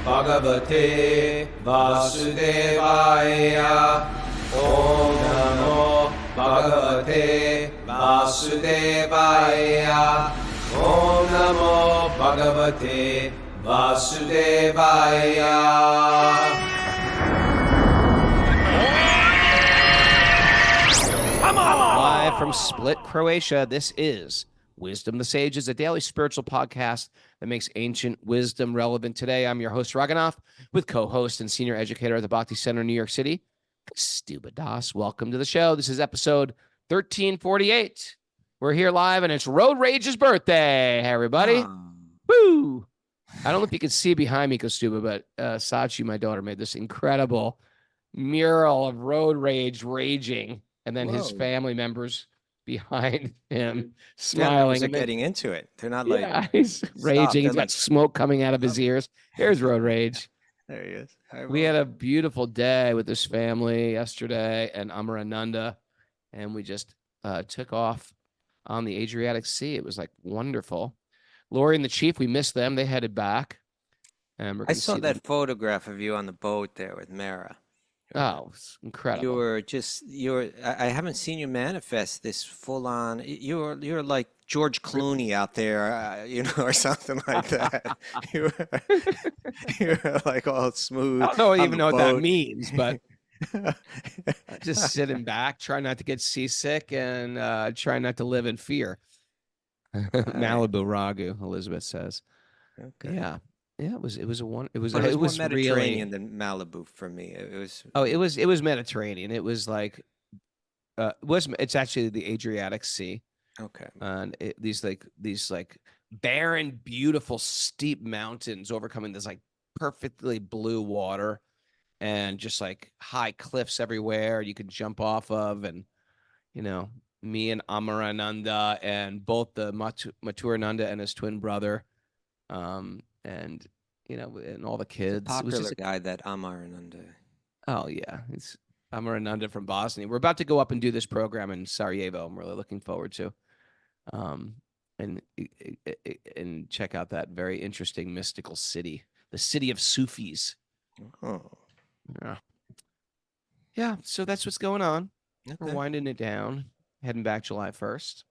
Bhagavate Vasudevaya. Om Namo Bhagavate Vasudevaya. Om Namo Bhagavate Vasudevaya. Live from Split, Croatia, this is Wisdom the Sages, a daily spiritual podcast that makes ancient wisdom relevant today. I'm your host, Raghunath, with co-host and senior educator at the Bhakti Center in New York City, Stuba Das. Welcome to the show. This is episode 1348. We're here live, and it's Road Rage's birthday. Hey, everybody. Woo! I don't know if you can see behind me, Kostuba, but Sachi, my daughter, made this incredible mural of Road Rage raging, and then his family members behind him smiling. They're getting into it. They're not like he's raging. He's got like smoke coming out of his ears. Here's Road Rage. There he is. We had a beautiful day with this family yesterday and Amarananda, and we just took off on the Adriatic Sea. It was like wonderful. Lori and the Chief, we missed them. They headed back. And I saw that photograph of you on the boat there with Mara. Oh, it's incredible. I haven't seen you manifest this full on. You're like George Clooney out there, or something like that. you're like all smooth. I don't even know what that means, but just sitting back, try not to get seasick, and try not to live in fear. Malibu Ragu, Elizabeth says. Okay. Yeah. Yeah, it was more Mediterranean really, than Malibu for me. It was Mediterranean. It was like it's actually the Adriatic Sea. Okay. And these barren, beautiful, steep mountains overcoming this like perfectly blue water, and just like high cliffs everywhere you can jump off of. And me and Amarananda and both the Maturananda and his twin brother, and all the kids. Popular guy, that Amarananda. Oh yeah, it's Amarananda from Bosnia. We're about to go up and do this program in Sarajevo. I'm really looking forward to, and check out that very interesting mystical city, the city of Sufis. Oh, yeah. So that's what's going on. okay. We're winding it down, heading back July 1st.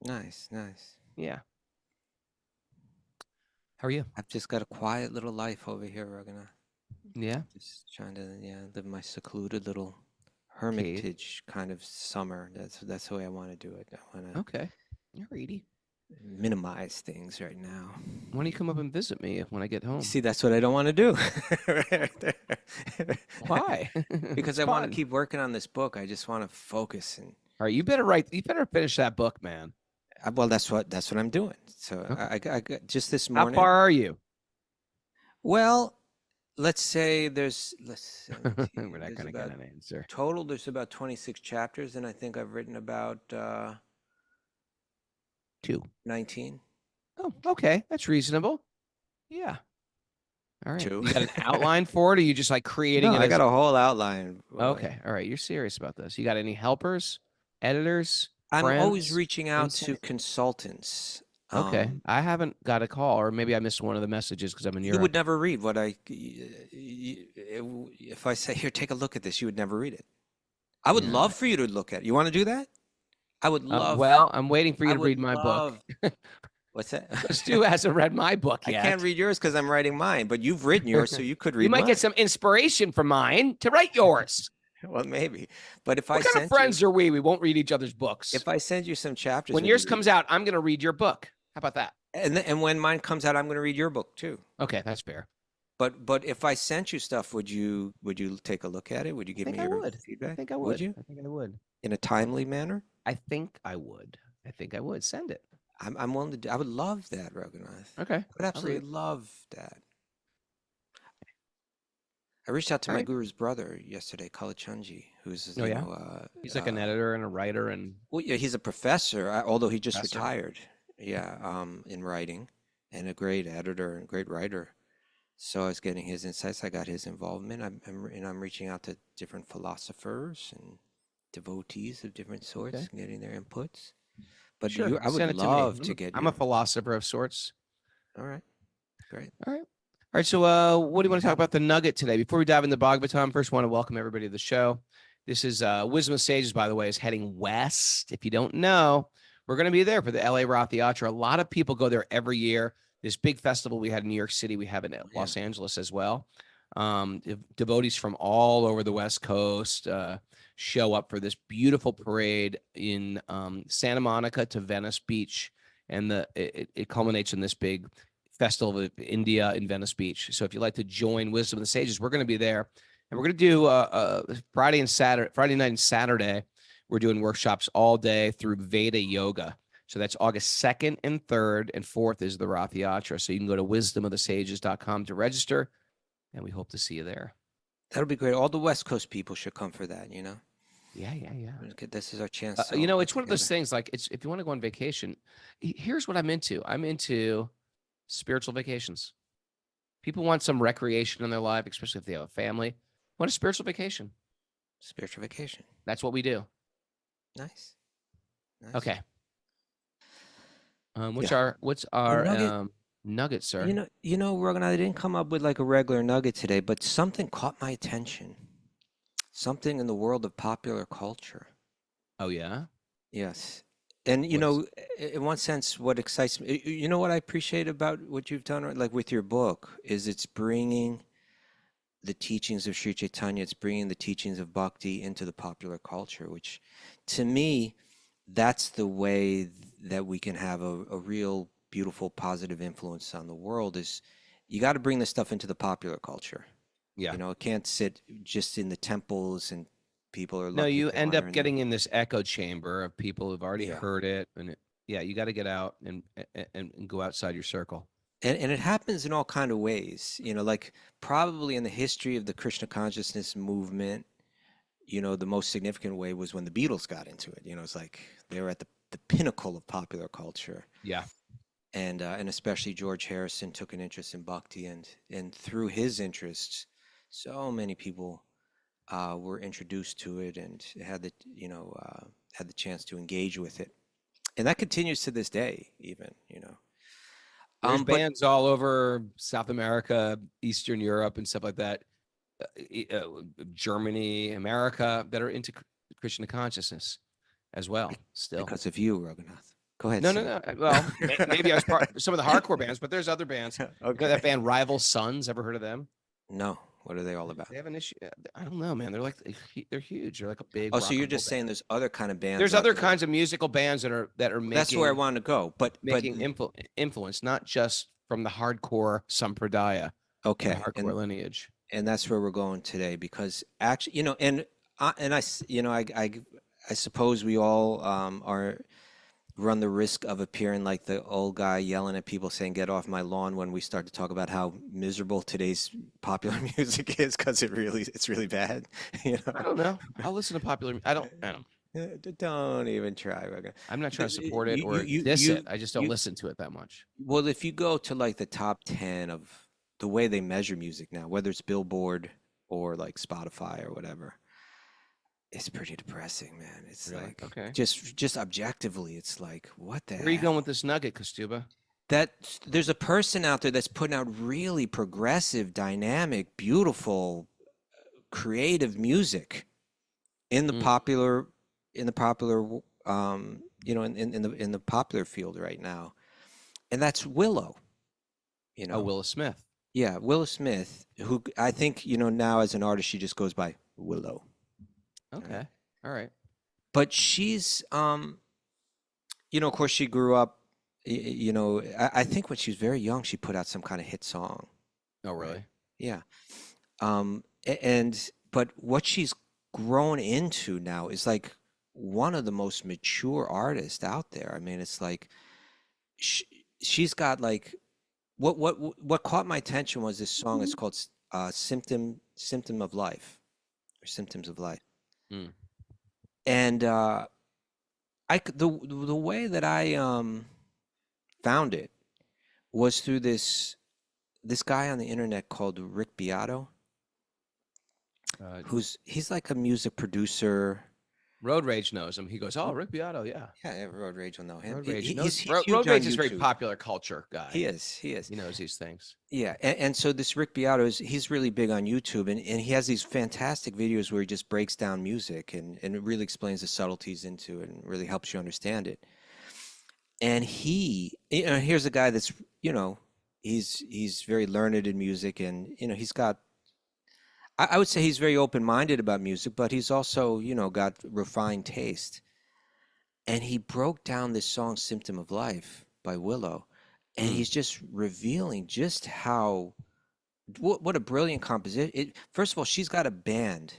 Nice. Yeah. How are you? I've just got a quiet little life over here, Raghunath. Yeah. Just trying to live my secluded little hermitage kind of summer. That's the way I want to do it. I want to Okay. You're greedy. Minimize things right now. Why don't you come up and visit me when I get home? See, that's what I don't want to do. Why? Because I want to keep working on this book. I just want to focus and. All right, you better finish that book, man. Well, that's what I'm doing. So Okay. I got just this morning. How far are you? Well, let's say We're not going to get an answer. Total, there's about 26 chapters, and I think I've written about 19. Oh, okay. That's reasonable. Yeah. All right. 2. You got an outline for it, or are you just like creating No, it? I got a whole outline. Okay. All right. You're serious about this. You got any helpers, editors? I'm friends, always reaching out insight? to consultants. Okay. I haven't got a call, or maybe I missed one of the messages because I'm in Europe. You would never read what if I say, here, take a look at this, you would never read it. I would love for you to look at it. You want to do that? I would love. Well, I'm waiting for you to read my book. What's that? Stu hasn't read my book yet. I can't read yours because I'm writing mine, but you've written yours, so you could read mine. You might get some inspiration from mine to write yours. Well, maybe. But if what kind of friends are we? We won't read each other's books. If I send you some chapters. When yours comes out, I'm going to read your book. How about that? And when mine comes out, I'm going to read your book too. Okay, that's fair. But if I sent you stuff, would you take a look at it? Would you give me your feedback? I think I would. Would you? I think I would. In a timely manner? I think I would. Send it. I'm willing to do. I would love that, Raghunath. Okay. I would absolutely love that. I reached out to my guru's brother yesterday, Kalachandji, who's he's like an editor and a writer, and he's a professor, although he just retired. Yeah, in writing, and a great editor and great writer. So I was getting his insights. I got his involvement. I'm reaching out to different philosophers and devotees of different sorts, and getting their inputs. But sure. I would love to get. I'm a philosopher of sorts. All right, great. All right. All right, so what do you want to talk about the nugget today? Before we dive into Bhagavatam, first want to welcome everybody to the show. This is Wisdom of Sages, by the way, is heading west. If you don't know, we're going to be there for the LA Rath Yatra. A lot of people go there every year. This big festival we had in New York City, we have in Los Angeles as well. Devotees from all over the West Coast show up for this beautiful parade in Santa Monica to Venice Beach, and it culminates in this big festival of India in Venice Beach. So if you'd like to join Wisdom of the Sages, we're going to be there, and we're going to do Friday night and Saturday. We're doing workshops all day through Veda Yoga. So that's August 2nd and 3rd, and 4th is the Rath Yatra. So you can go to wisdomofthesages.com to register, and we hope to see you there. That'll be great. All the West Coast people should come for that, you know? Yeah. This is our chance. You know, it's one of those things, like, if you want to go on vacation, here's what I'm into. I'm into spiritual vacations. People want some recreation in their life, especially if they have a family. Want a spiritual vacation. Spiritual vacation. That's what we do. Nice. Okay. What's our nugget, sir? You know, Rogan, I didn't come up with like a regular nugget today, but something caught my attention. Something in the world of popular culture. Oh, yeah? Yes. And, you know, in one sense, what excites me, you know what I appreciate about what you've done, like with your book, is it's bringing the teachings of Sri Chaitanya, it's bringing the teachings of Bhakti into the popular culture, which to me, that's the way that we can have a real beautiful, positive influence on the world. Is you got to bring this stuff into the popular culture. Yeah. You know, it can't sit just in the temples and people are No, you end up wondering. getting in this echo chamber of people who've already heard it. And you got to get out and go outside your circle. And it happens in all kind of ways, you know, like probably in the history of the Krishna consciousness movement, you know, the most significant way was when the Beatles got into it. You know, it's like they were at the pinnacle of popular culture. Yeah. And especially George Harrison took an interest in Bhakti, and through his interests, so many people were introduced to it and had the chance to engage with it. And that continues to this day, even, you know. There's bands all over South America, Eastern Europe, and stuff like that, Germany, America, that are into Krishna consciousness as well. Still, because of you, Raghunath. Go ahead. No. Well, maybe I was part of some of the hardcore bands, but there's other bands. Okay. You know that band Rival Sons? Ever heard of them? No. What are they all about? They have an issue. I don't know, man. They're huge. They're like a big. Oh, so you're just saying there's other kind of bands. There's other kinds of musical bands that are making. That's where I want to go, but making influence, not just from the hardcore sampradaya. Okay. Hardcore lineage. And that's where we're going today, because actually, you know, I suppose we all run the risk of appearing like the old guy yelling at people saying, "Get off my lawn," when we start to talk about how miserable today's popular music is, because it's really bad. You know? I don't know. I'll listen to popular. I don't. Don't even try. I'm not trying to support it or diss it. I just don't listen to it that much. Well, if you go to like the top 10 of the way they measure music now, whether it's Billboard or like Spotify or whatever, it's pretty depressing, man. It's really? Like, okay, just objectively, it's like, what the hell? Where are you going with this nugget, Kastuba? That there's a person out there that's putting out really progressive, dynamic, beautiful, creative music in the popular, you know, in the popular field right now, and that's Willow. You know, Willow Smith. Yeah, Willow Smith, who I think, you know, now as an artist, she just goes by Willow. Okay. All right. But she's, you know, of course, she grew up, you know, I think when she was very young, she put out some kind of hit song. Oh, really? Yeah. But what she's grown into now is like one of the most mature artists out there. I mean, it's like she's got like, what caught my attention was this song. It's called Symptom of Life, or Symptoms of Life. And the way that I found it was through this guy on the internet called Rick Beato, he's like a music producer, Road Rage knows him. He goes, "Oh, Rick Beato, yeah." Yeah, Road Rage will know him. Road Rage He's knows. huge Road on Rage is a very YouTube. popular culture guy. He is. He knows these things. Yeah, and so this Rick Beato he's really big on YouTube, and he has these fantastic videos where he just breaks down music and it really explains the subtleties into it and really helps you understand it. And here's a guy that's, he's very learned in music, and he's got, I would say he's very open-minded about music, but he's also, got refined taste. And he broke down this song "Symptom of Life" by Willow, and he's just revealing just what a brilliant composition. First of all, she's got a band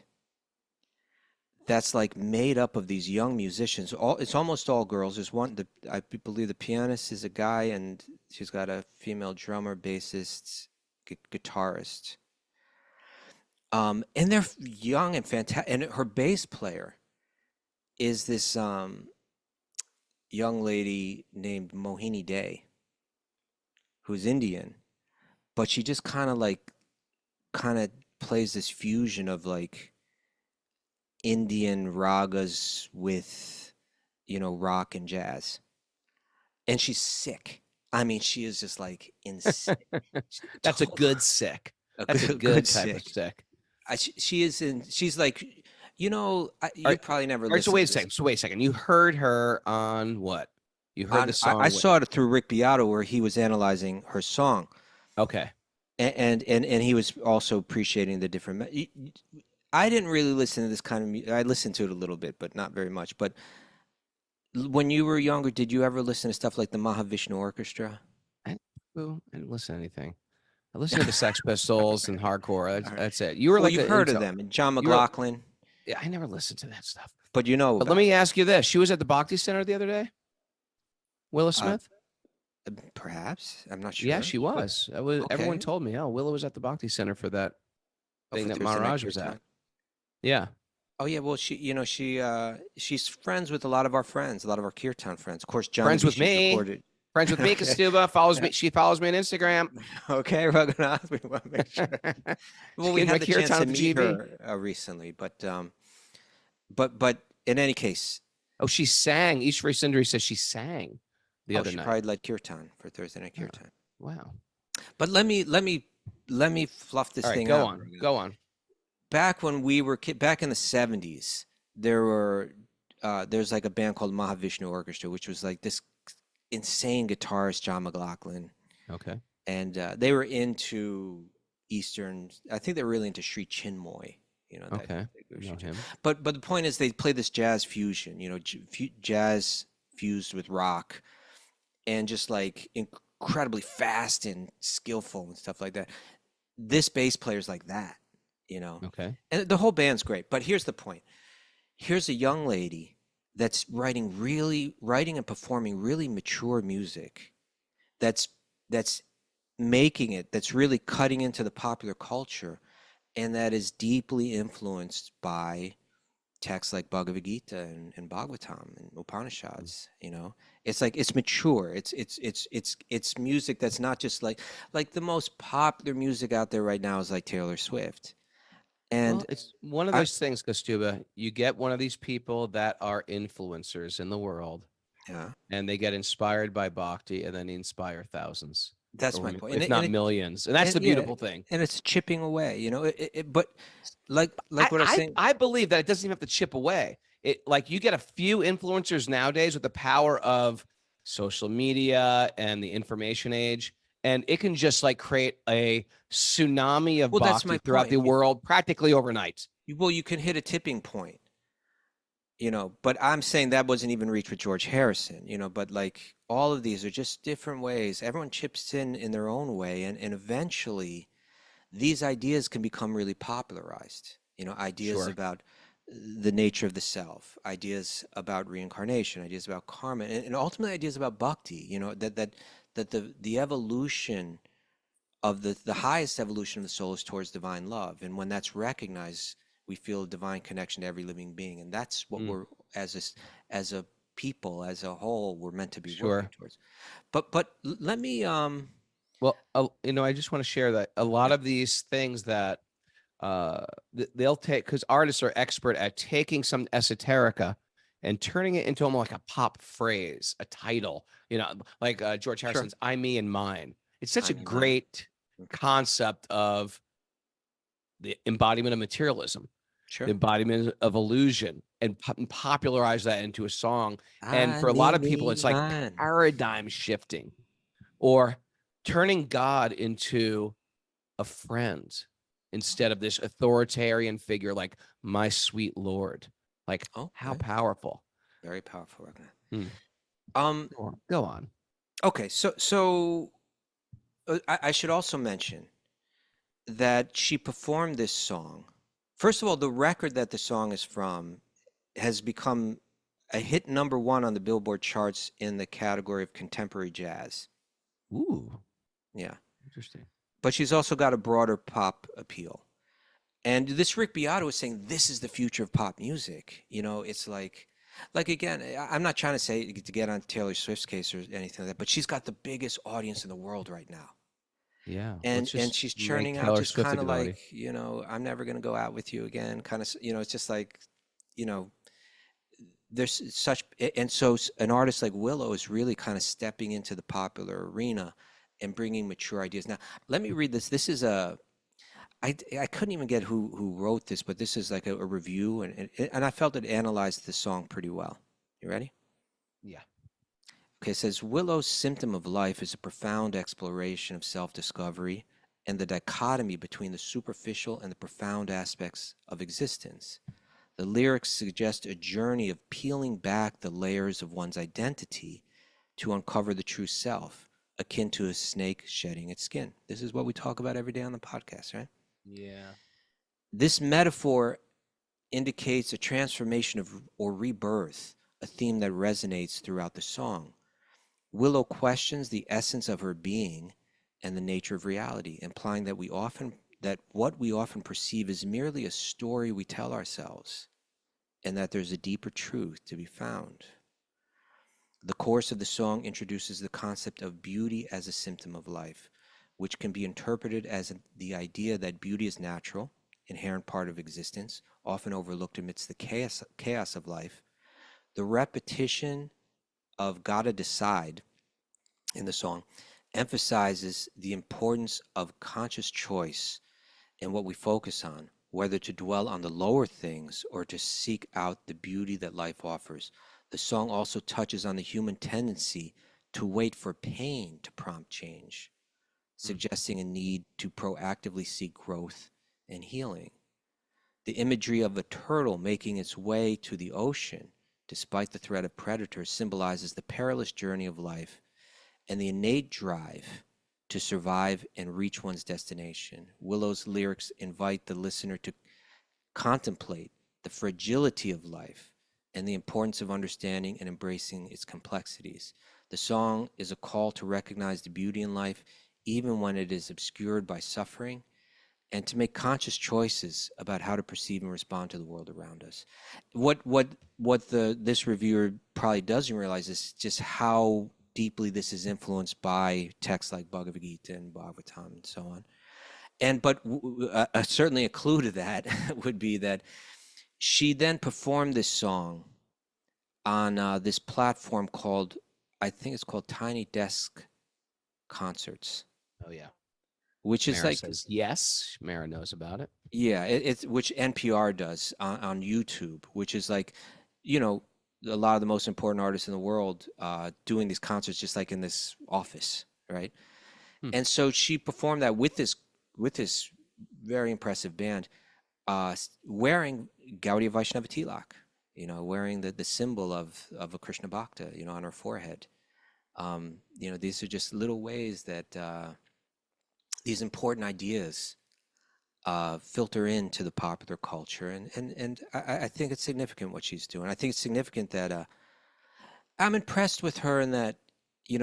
that's like made up of these young musicians. It's almost all girls. There's one, I believe the pianist is a guy, and she's got a female drummer, bassist, guitarist. And they're young and fantastic. And her bass player is this young lady named Mohini Day, who's Indian, but she just kind of plays this fusion of like Indian ragas with, rock and jazz. And she's sick. I mean, she is just like insane. That's a good sick. That's a good type of sick. She's like, you probably never listened. So wait a second. You heard her on what? You heard the song? I saw it through Rick Beato, where he was analyzing her song. Okay. And he was also appreciating the different. I didn't really listen to this kind of music. I listened to it a little bit, but not very much. But when you were younger, did you ever listen to stuff like the Mahavishnu Orchestra? I didn't listen to anything. I listened to the Sex Pistols and hardcore. That's it. You were you've heard of them. And John McLaughlin. Yeah, I never listened to that stuff. But But let me ask you this: she was at the Bhakti Center the other day. Willow Smith. Perhaps, I'm not sure. Yeah, she was. Okay. Everyone told me. Oh, Willow was at the Bhakti Center for that thing that Maharaj was at. Yeah. Oh yeah. Well, she's friends with a lot of our friends, a lot of our Kirtan friends. Of course, John. Friends with me. Friends with me. Kastuba follows me. She follows me on Instagram. Okay, Raghunath. We want to make sure. Well, we had the chance to meet her recently, but in any case. Oh, she sang. Ishwari Sundari says she sang the other night. She probably led Kirtan for Thursday night Kirtan. Wow. But let me fluff this thing out. Go on. Back when we were back in the 70s, there's like a band called Mahavishnu Orchestra, which was like this insane guitarist, John McLaughlin. Okay. And they were into Eastern. I think they were really into Sri Chinmoy. Okay. Know him. But the point is, they play this jazz fusion. Jazz fused with rock, and just like incredibly fast and skillful and stuff like that. This bass player's like that. Okay. And the whole band's great. But here's the point. Here's a young lady that's writing and performing really mature music that's making it, that's really cutting into the popular culture, and that is deeply influenced by texts like Bhagavad-gita and Bhagavatam and Upanishads. It's like, it's mature. It's music that's not just like the most popular music out there right now is like Taylor Swift. And it's one of those things, Kastuba. You get one of these people that are influencers in the world, and they get inspired by Bhakti, and then they inspire thousands. That's my point, if not millions. And that's the beautiful thing. And it's chipping away, but like what I was saying, I believe that it doesn't even have to chip away. Like you get a few influencers nowadays with the power of social media and the information age, and it can just like create a tsunami of Bhakti throughout the world practically overnight. Well, you can hit a tipping point, but I'm saying that wasn't even reached with George Harrison, but like all of these are just different ways. Everyone chips in their own way. And eventually these ideas can become really popularized, ideas about the nature of the self, ideas about reincarnation, ideas about karma, and ultimately ideas about bhakti, that the evolution of the highest evolution of the soul is towards divine love. And when that's recognized, we feel a divine connection to every living being. And that's what we're, as a people, as a whole, we're meant to be working towards. But let me, well, I just want to share that a lot of these things that they'll take, because artists are expert at taking some esoterica and turning it into almost like a pop phrase, a title, like George Sure. Harrison's "I, Me, and Mine." It's such a I mean, mine. great concept of the embodiment of materialism, Sure. the embodiment of illusion, and popularize that into a song. And I, for a lot of me, people, it's like mine. paradigm shifting, or turning God into a friend instead of this authoritarian figure like my sweet Lord. Like, how Okay. powerful. Very powerful, Ragnar. Hmm. Go on. Okay, so I should also mention that she performed this song. First of all, the record that the song is from has become a hit #1 on the Billboard charts in the category of contemporary jazz. Ooh, Yeah. interesting. But she's also got a broader pop appeal. And this Rick Beato was saying this is the future of pop music. It's like again, I'm not trying to say to get on Taylor Swift's case or anything like that, but she's got the biggest audience in the world right now. Yeah. And Let's just she's make churning out Taylor just Swift a kind of good like, audience. I'm never going to go out with you again. Kind of, it's just like, you know, there's such, and so an artist like Willow is really kind of stepping into the popular arena and bringing mature ideas. Now, let me read this. This is I couldn't even get who wrote this, but this is like a review, and I felt it analyzed the song pretty well. You ready? Yeah. Okay, it says Willow's Symptom of Life is a profound exploration of self-discovery and the dichotomy between the superficial and the profound aspects of existence. The lyrics suggest a journey of peeling back the layers of one's identity to uncover the true self, akin to a snake shedding its skin. This is what we talk about every day on the podcast, right? Yeah. This metaphor indicates a transformation or rebirth, a theme that resonates throughout the song. Willow questions the essence of her being and the nature of reality, implying that what we often perceive is merely a story we tell ourselves, and that there's a deeper truth to be found. The chorus of the song introduces the concept of beauty as a symptom of life, which can be interpreted as the idea that beauty is natural, inherent part of existence, often overlooked amidst the chaos of life. The repetition of "gotta decide" in the song emphasizes the importance of conscious choice in what we focus on, whether to dwell on the lower things or to seek out the beauty that life offers. The song also touches on the human tendency to wait for pain to prompt change, suggesting a need to proactively seek growth and healing. The imagery of a turtle making its way to the ocean, despite the threat of predators, symbolizes the perilous journey of life and the innate drive to survive and reach one's destination. Willow's lyrics invite the listener to contemplate the fragility of life and the importance of understanding and embracing its complexities. The song is a call to recognize the beauty in life, even when it is obscured by suffering, and to make conscious choices about how to perceive and respond to the world around us. This reviewer probably doesn't realize is just how deeply this is influenced by texts like Bhagavad-gita and Bhagavatam and so on. But certainly a clue to that would be that she then performed this song on this platform called, I think it's called Tiny Desk Concerts. Oh, yeah. Which is Mara like, says yes. Mara knows about it. yeah, it's which NPR does on YouTube, which is like, a lot of the most important artists in the world doing these concerts just like in this office, right? And so she performed that with this very impressive band, wearing Gaudiya Vaishnava tilak, wearing the symbol of a Krishna Bhakta, on her forehead. These are just little ways that these important ideas filter into the popular culture, and I think it's significant what she's doing. I think it's significant that I'm impressed with her in that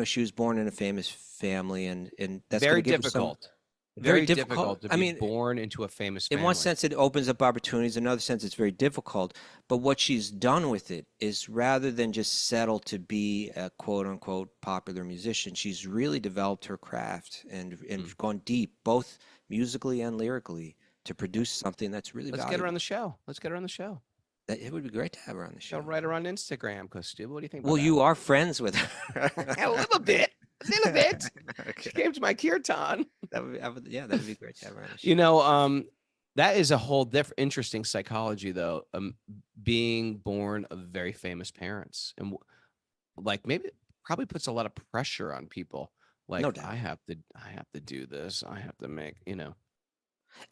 she was born in a famous family, and that's going Very to give her some difficult. very Very difficult to I be mean, born into a famous in family. one sense, it opens up opportunities. In another sense, it's very difficult. But what she's done with it is rather than just settle to be a quote unquote popular musician, she's really developed her craft and gone deep, both musically and lyrically, to produce something that's really Let's valuable. get her on the show. Let's get her on the show. It would be great to have her on the show. I'll write her on Instagram, Costu. What do you think? Well, about you are friends with her. a little bit. Okay. She came to my kirtan. That would be, that would be great to have her on the show. You know, that is a whole different, interesting psychology, though. Being born of very famous parents, and like maybe it probably puts a lot of pressure on people. Like, No doubt. I have to do this. I have to make, And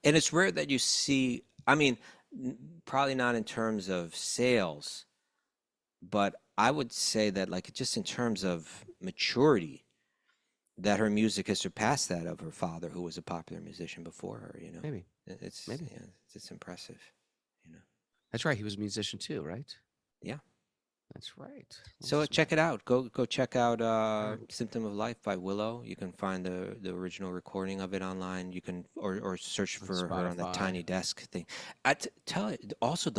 it's rare that you see. I mean, probably not in terms of sales, but I would say that, like, just in terms of maturity, that her music has surpassed that of her father, who was a popular musician before her. Maybe it's maybe. Yeah, it's impressive. That's right. He was a musician too, right? Yeah. That's right. So Awesome. check it out. Go check out "Symptom of Life" by Willow. You can find the original recording of it online. You can or search for her on the Spotify. Tiny Desk thing. Tell you also,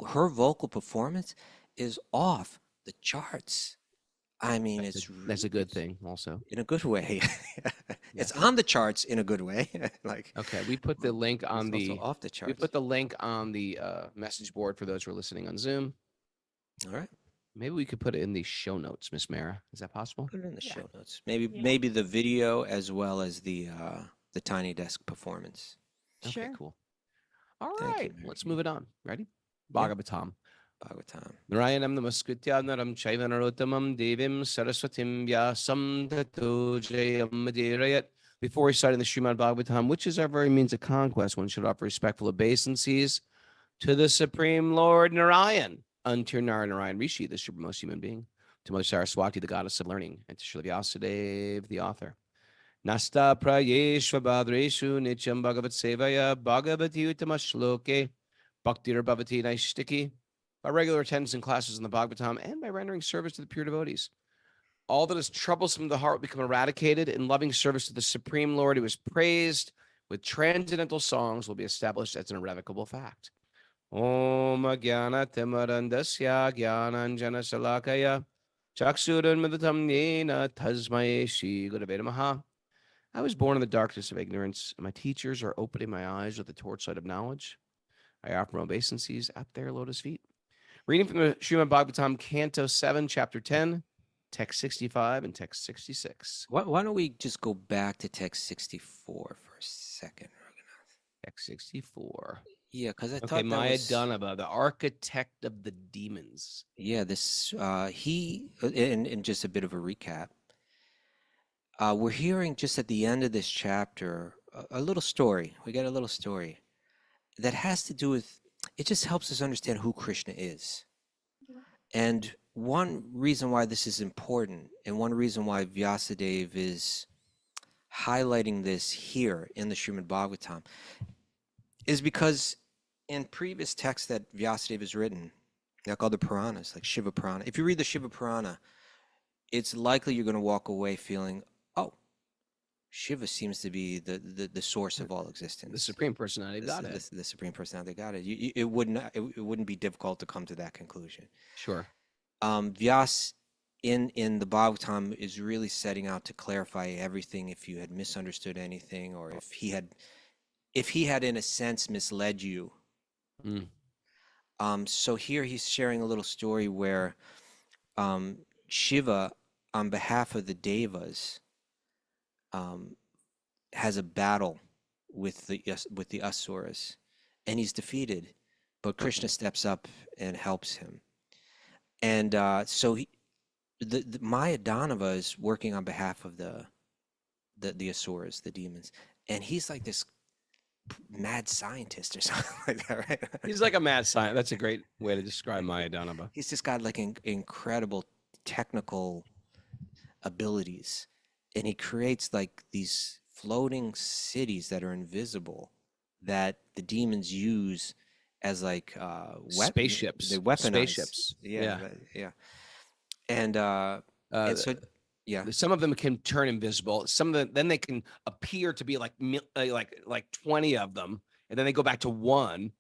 her vocal performance is off the charts. I mean, That's a good thing, also. in a good way. It's Yes. on the charts in a good way. Like, Okay, we put the link on it's the also off the we charts. put the link on the message board for those who are listening on Zoom. All right, Maybe we could put it in the show notes, Miss Mara. Is that possible? put it in the Yeah. show notes. Maybe Yeah. maybe the video as well as the Tiny Desk performance. Okay, Sure. cool. All Thank you, right, Mary. let's move it on. Ready? Yeah. Bhagavatam. Bhagavatam. Narayanam namaskritya naram chaiva narottamam devim saraswatim vyasam tato jayamadhirayat. Before we start in the Srimad Bhagavatam, which is our very means of conquest, one should offer respectful obeisances to the Supreme Lord Narayan, unto Narayan Rishi, the supremest human being, to Mother Saraswati, the goddess of learning, and to Srila Vyasadeva, the author. Nasta prayeshva badreshu nityam bhagavat sevaya bhagavati uttama shloke bhaktir bhavati naishtiki. By regular attendance in classes in the Bhagavatam and by rendering service to the pure devotees. All that is troublesome to the heart will become eradicated, and loving service to the Supreme Lord, who is praised with transcendental songs, will be established as an irrevocable fact. Om Jnana Timarandasya Jnananjana Salakaya Chaksurunmadatam Nena Tasmai Shri Gurave Namaha. I was born in the darkness of ignorance, and my teachers are opening my eyes with the torchlight of knowledge. I offer my obeisances at their lotus feet. Reading from the Srimad Bhagavatam, Canto 7, Chapter 10, Text 65 and Text 66. Why don't we just go back to text 64 for a second, Raghunath? Text 64. Yeah, because I Okay, thought that Maya was... Danava, the architect of the demons. Yeah, this and just a bit of a recap. We're hearing just at the end of this chapter a little story. We get a little story that has to do with, it just helps us understand who Krishna is. And one reason why this is important, and one reason why Vyasadeva is highlighting this here in the Srimad Bhagavatam, is because in previous texts that Vyasadeva has written, like other Puranas, like Shiva Purana, if you read the Shiva Purana, it's likely you're going to walk away feeling, oh, Shiva seems to be the source of all existence. The Supreme Personality of Godhead. The Supreme Personality of Godhead. It wouldn't be difficult to come to that conclusion. Sure. Vyas in the Bhagavatam is really setting out to clarify everything. If you had misunderstood anything, or if he had in a sense misled you. So here he's sharing a little story where Shiva, on behalf of the Devas, has a battle with the Asuras, and he's defeated, but Krishna steps up and helps him. And so the Maya Danava is working on behalf of the Asuras, the demons, and he's like this mad scientist or something like that, right? He's like a mad scientist. That's a great way to describe Maya Danava. He's just got like incredible technical abilities, and he creates like these floating cities that are invisible that the demons use as like spaceships. They weaponize spaceships. Yeah. And so yeah, some of them can turn invisible. Some of them, then they can appear to be like 20 of them, and then they go back to one.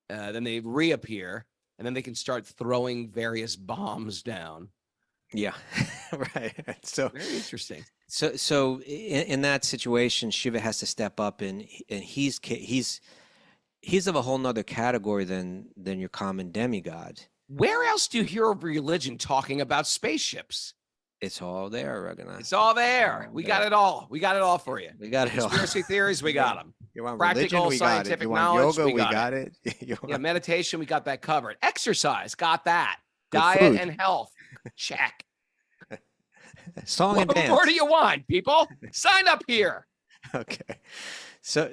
Then they reappear, and then they can start throwing various bombs down. Yeah, right. So very interesting. So in that situation, Shiva has to step up, and he's he's of a whole nother category than your common demigod. Where else do you hear of religion talking about spaceships? It's all there, Raghunath. It's all there. We got it all. We got it all for you. We got it all. Conspiracy theories, we got them. You want Practical religion? We got it. scientific You want knowledge, yoga? we got it. Yeah, meditation, we got that covered. Exercise, got that. Good Diet food. and health, check. Song and What dance. more do you want, people? Sign up here. Okay. So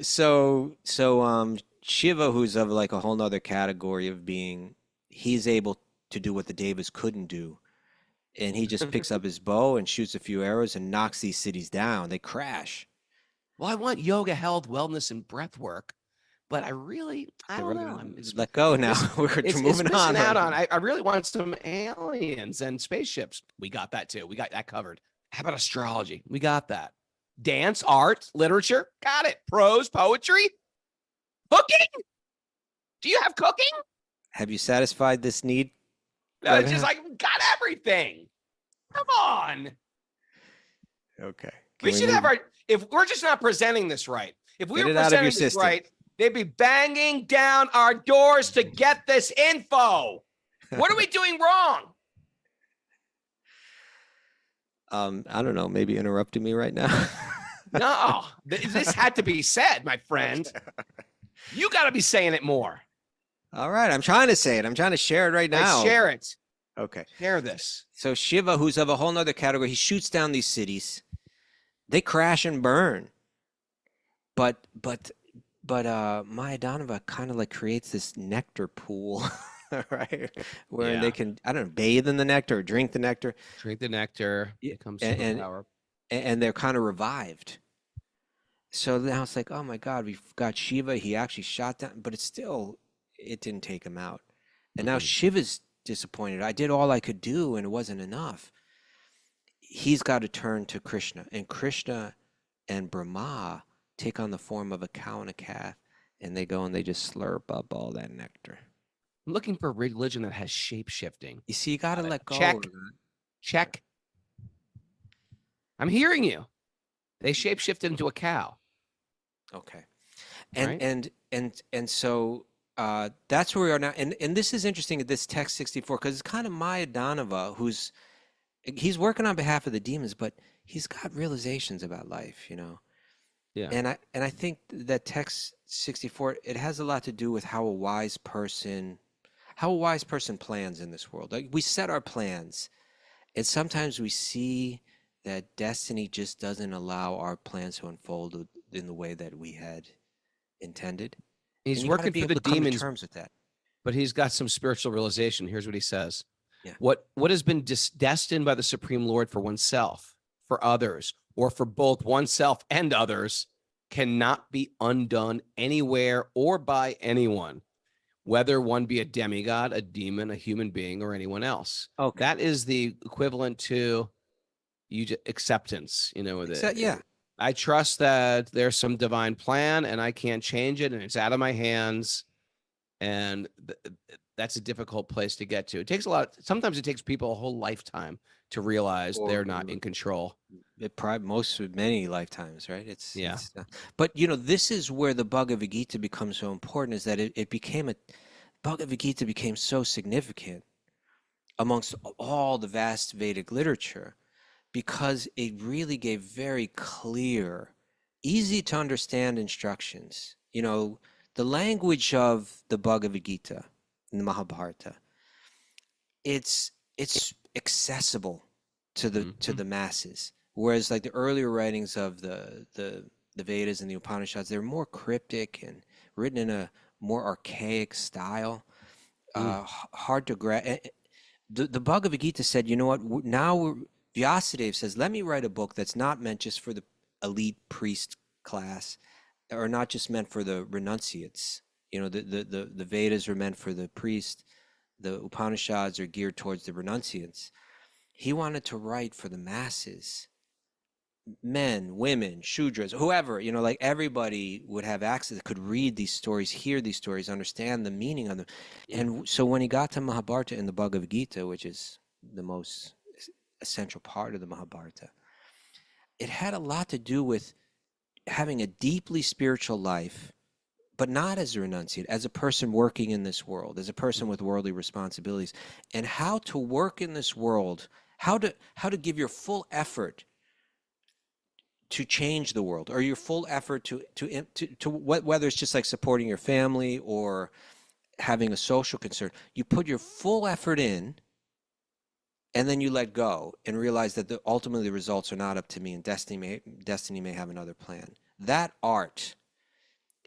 Shiva, who's of like a whole nother category of being, he's able to do what the Devas couldn't do. And he just picks up his bow and shoots a few arrows and knocks these cities down. They crash. Well, I want yoga, health, wellness, and breath work, but I don't know. Let go now. We're moving on. I really want some aliens and spaceships. We got that too. We got that covered. How about astrology? We got that. Dance, art, literature, got it. Prose, poetry, cooking. Do you have cooking? Have you satisfied this need? It's just like got everything. Come on. Okay. We should have our. If we're just not presenting this right, if we were presenting this right, they'd be banging down our doors to get this info. What are we doing wrong? I don't know. Maybe interrupting me right now. No, this had to be said, my friend. You got to be saying it more. All right. I'm trying to say it. I'm trying to share it right now. Share it. Okay. Share this. So Shiva, who's of a whole nother category, he shoots down these cities. They crash and burn. But Mahadanava kind of like creates this nectar pool, right? Where they can, I don't know, bathe in the nectar or drink the nectar. Drink the nectar. Becomes superpower. And they're kind of revived. So now it's like, oh my God, we've got Shiva. He actually shot down, but it didn't take him out. And now Shiva's disappointed. I did all I could do and it wasn't enough. He's got to turn to Krishna. And Krishna and Brahma take on the form of a cow and a calf. And they go and they just slurp up all that nectar. I'm looking for a religion that has shape-shifting. You see, you got to let go. Check. I'm hearing you. They shape-shifted into a cow. Okay. And so that's where we are now. And this is interesting at this text 64, because it's kind of Mahadanava he's working on behalf of the demons, but he's got realizations about life, you know? Yeah. And I think that text 64, it has a lot to do with how a wise person plans in this world. Like we set our plans, and sometimes we see that destiny just doesn't allow our plans to unfold in the way that we had intended. He's working for the demons, terms with that. But he's got some spiritual realization. Here's what he says. Yeah. What has been destined by the Supreme Lord for oneself, for others, or for both oneself and others cannot be undone anywhere or by anyone, whether one be a demigod, a demon, a human being, or anyone else. Okay. That is the equivalent to acceptance, Yeah. I trust that there's some divine plan and I can't change it and it's out of my hands. And that's a difficult place to get to. It takes sometimes it takes people a whole lifetime to realize they're not in control. Many lifetimes, right? But this is where the Bhagavad-gita becomes so important, is that Bhagavad-gita became so significant amongst all the vast Vedic literature, because it really gave very clear, easy to understand instructions. The language of the Bhagavad-gita and the Mahabharata, it's accessible to the masses. Whereas like the earlier writings of the Vedas and the Upanishads, they're more cryptic and written in a more archaic style, hard to grasp. The Bhagavad-gita said, you know what, now Vyasadeva says, let me write a book that's not meant just for the elite priest class, or not just meant for the renunciates. The Vedas are meant for the priest. The Upanishads are geared towards the renunciates. He wanted to write for the masses, men, women, Shudras, whoever, like everybody would have access, could read these stories, hear these stories, understand the meaning of them. And so when he got to Mahabharata and the Bhagavad-gita, which is the most essential part of the Mahabharata, it had a lot to do with having a deeply spiritual life, but not as a renunciate, as a person working in this world, as a person with worldly responsibilities, and how to work in this world, how to give your full effort to change the world, or your full effort to whether it's just like supporting your family or having a social concern. You put your full effort in, and then you let go and realize that ultimately the results are not up to me, and destiny may have another plan. That art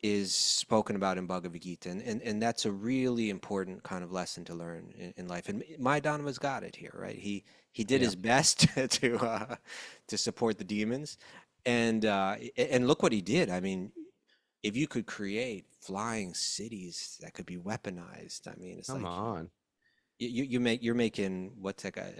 is spoken about in Bhagavad-gita, and that's a really important kind of lesson to learn in life. And Madhava's got it here, right? He did his best to support the demons, and look what he did. I mean, if you could create flying cities that could be weaponized, I mean, it's Come like on. you're making what's that guy,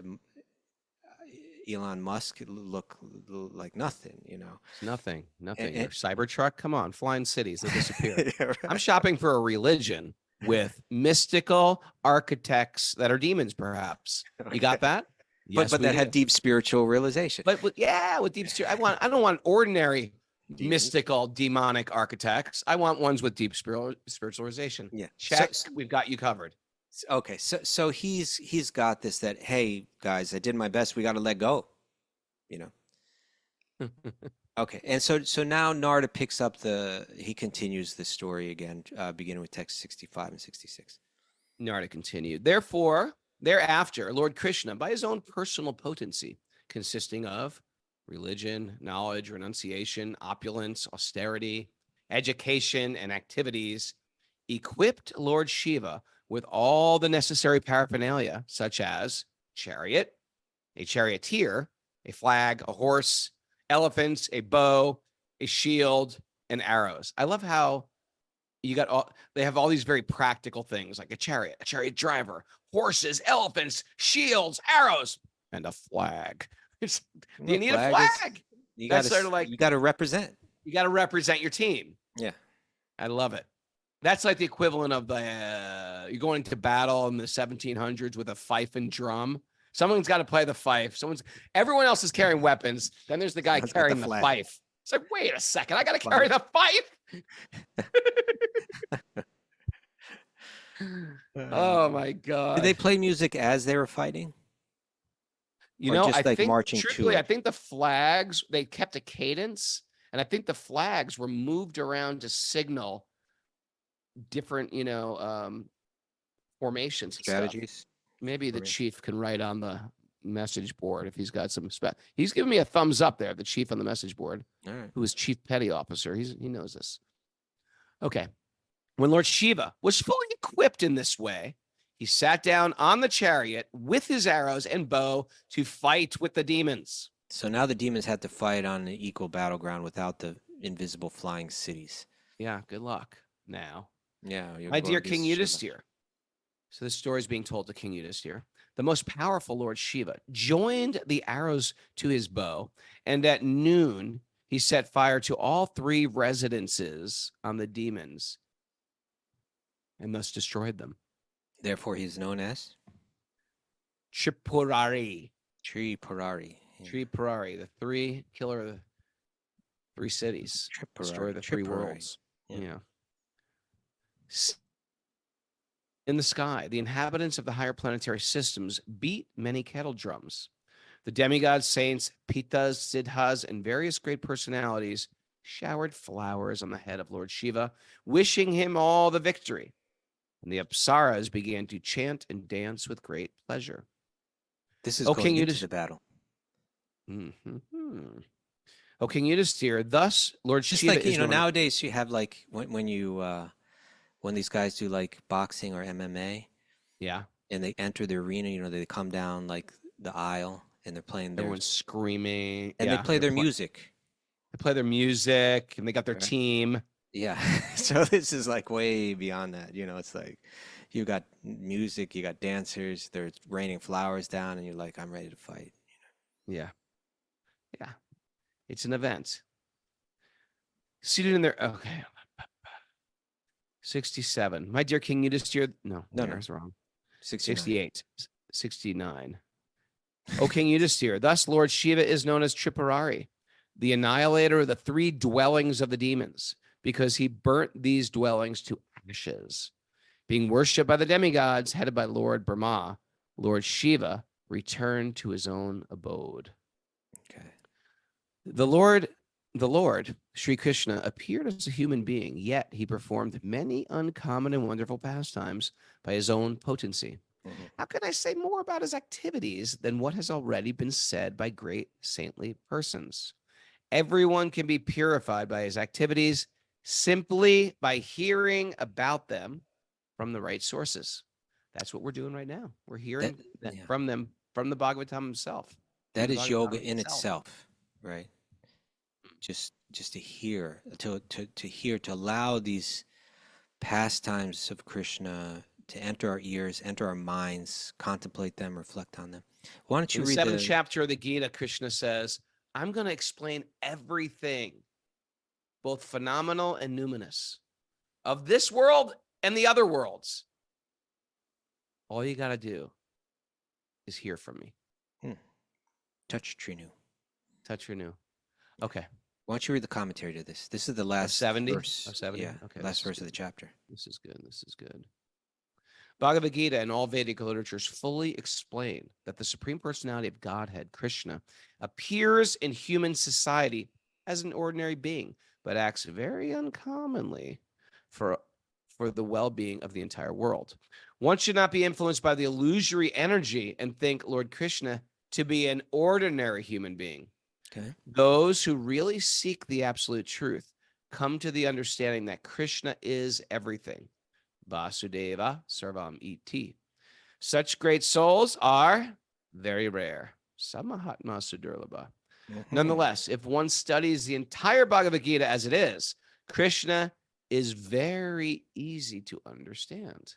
Elon Musk, look like nothing, you know. It's nothing. And, Your Cybertruck, come on, flying cities, they disappear. yeah, I'm right. shopping for a religion with mystical architects that are demons, perhaps. You got that? Yes, but we that do. had deep spiritual realization. But with deep spirit. I don't want ordinary Demons. mystical demonic architects. I want ones with deep spiritualization. Yeah. Check. So, We've got you covered. okay. So he's got this, that, hey guys, I did my best. We got to let go, you know. Okay. And so now Narada picks up he continues the story again, beginning with text 65 and 66. Narada continued. Therefore, thereafter, Lord Krishna, by his own personal potency, consisting of religion, knowledge, renunciation, opulence, austerity, education, and activities, equipped Lord Shiva with all the necessary paraphernalia, such as chariot, a charioteer, a flag, a horse, elephants, a bow, a shield, and arrows. I love how they have all these very practical things, like a chariot driver, horses, elephants, shields, arrows, and a flag. Do you need a flag? That's sort of like, you got to represent. You got to represent your team. Yeah. I love it. That's like the equivalent of you're going to battle in the 1700s with a fife and drum. Someone's got to play the fife. Everyone else is carrying weapons. Then there's the guy carrying the fife. It's like, wait a second, I got to carry the fife. Oh my God. Did they play music as they were fighting? You know, just I like think, marching truthfully, to I it? think the flags, they kept a cadence, and I think the flags were moved around to signal different, formations and stuff. Strategies? Maybe the chief can write on the message board if he's got some He's giving me a thumbs up there, the chief on the message board, All right. who is chief petty officer. He knows this. Okay. When Lord Shiva was fully equipped in this way, he sat down on the chariot with his arrows and bow to fight with the demons. So now the demons had to fight on an equal battleground without the invisible flying cities. Yeah, good luck now. Yeah. My dear King Yudhisthira. So this story is being told to King Yudhisthira. The most powerful Lord Shiva joined the arrows to his bow, and at noon he set fire to all 3 residences on the demons and thus destroyed them. Therefore, he's known as Tripurari. Tripurari. Yeah. Tripurari, the 3 killer of the 3 cities. Destroy the 3 worlds. Yeah. In the sky, the inhabitants of the higher planetary systems beat many kettle drums. The demigods, saints, pitas, siddhas, and various great personalities showered flowers on the head of Lord Shiva, wishing him all the victory. And the apsaras began to chant and dance with great pleasure. This is going into the battle. Mm-hmm. O King Yudhisthira, thus Lord Just Shiva like, is nowadays you have like when these guys do like boxing or MMA, yeah, and they enter the arena, they come down like the aisle and they're playing everyone's screaming, and they play their music. They play their music and they got their team. Yeah. So this is like way beyond that. It's like you got music, you got dancers, they're raining flowers down, and you're like, I'm ready to fight. Yeah. Yeah. It's an event. Seated in their okay. 67. My dear King Yudhisthira. No, that's wrong. 68. 69. O King Yudhisthira, thus Lord Shiva is known as Tripurari, the annihilator of the 3 dwellings of the demons, because he burnt these dwellings to ashes. Being worshipped by the demigods, headed by Lord Brahma, Lord Shiva returned to his own abode. Okay. The Lord, Sri Krishna, appeared as a human being, yet he performed many uncommon and wonderful pastimes by his own potency. Mm-hmm. How can I say more about his activities than what has already been said by great saintly persons? Everyone can be purified by his activities simply by hearing about them from the right sources. That's what we're doing right now. We're hearing Yeah. from them, from the Bhagavatam himself. That is yoga in itself, right? Just to hear, to hear, to allow these pastimes of Krishna to enter our ears, enter our minds, contemplate them, reflect on them. Why don't you In the read seventh chapter of the Gita, Krishna says, I'm going to explain everything, both phenomenal and numinous, of this world and the other worlds. All you got to do is hear from me. Touch Trinu. Touch Trinu. Okay. Why don't you read the commentary to this? This is the last 70? verse. Of 70? Yeah, Okay. last verse of the chapter. This is good. This is good. Bhagavad-gita and all Vedic literatures fully explain that the Supreme Personality of Godhead, Krishna, appears in human society as an ordinary being, but acts very uncommonly for the well-being of the entire world. One should not be influenced by the illusory energy and think Lord Krishna to be an ordinary human being. Okay. Those who really seek the absolute truth come to the understanding that Krishna is everything. Vasudeva Sarvam Iti. Such great souls are very rare. Samahatma Sudurlabha. Nonetheless, if one studies the entire Bhagavad Gita as it is, Krishna is very easy to understand.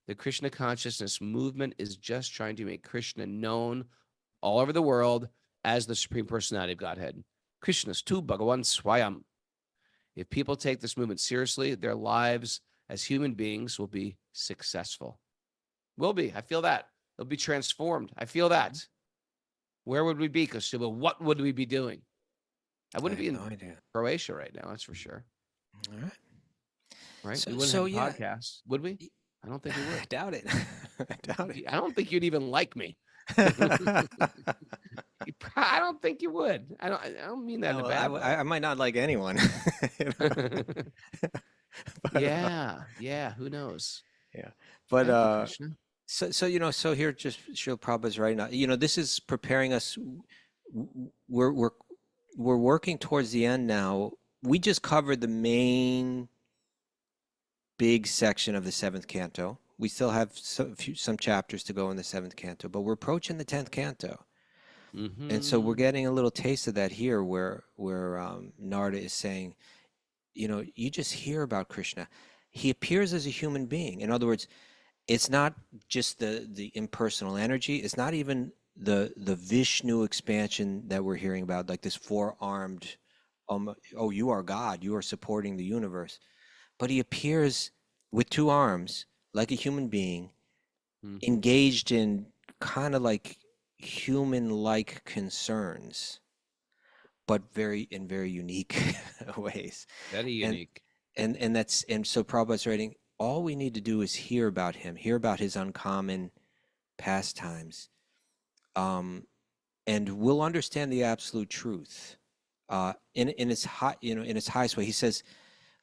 The Krishna consciousness movement is just trying to make Krishna known all over the world as the Supreme Personality of Godhead. Krishna's tu Bhagavan Swayam. If people take this movement seriously, their lives as human beings will be successful. Will be. I feel that. They'll be transformed. I feel that. Where would we be, Kosuba? What would we be doing? I wouldn't be in Croatia right now, that's for sure. All right. Right? So, we wouldn't have a podcast, would we? I don't think we would. I doubt it. I doubt it. I don't think you'd even like me. I don't think you would. I don't mean that in a bad way. I might not like anyone. Yeah. Who knows? Yeah, but so here, just Srila Prabhupada's right now. This is preparing us. We're working towards the end now. We just covered the main big section of the 7th canto. We still have some chapters to go in the 7th canto, but we're approaching the 10th canto. Mm-hmm. And so we're getting a little taste of that here where Narada is saying, you just hear about Krishna. He appears as a human being. In other words, it's not just the impersonal energy. It's not even the Vishnu expansion that we're hearing about, like this four-armed, oh, you are God, you are supporting the universe. But he appears with 2 arms, like a human being, engaged in kind of like human-like concerns, but in very unique ways. Very unique. And so Prabhupada's writing, all we need to do is hear about him, hear about his uncommon pastimes, and we'll understand the absolute truth. In its highest way, he says,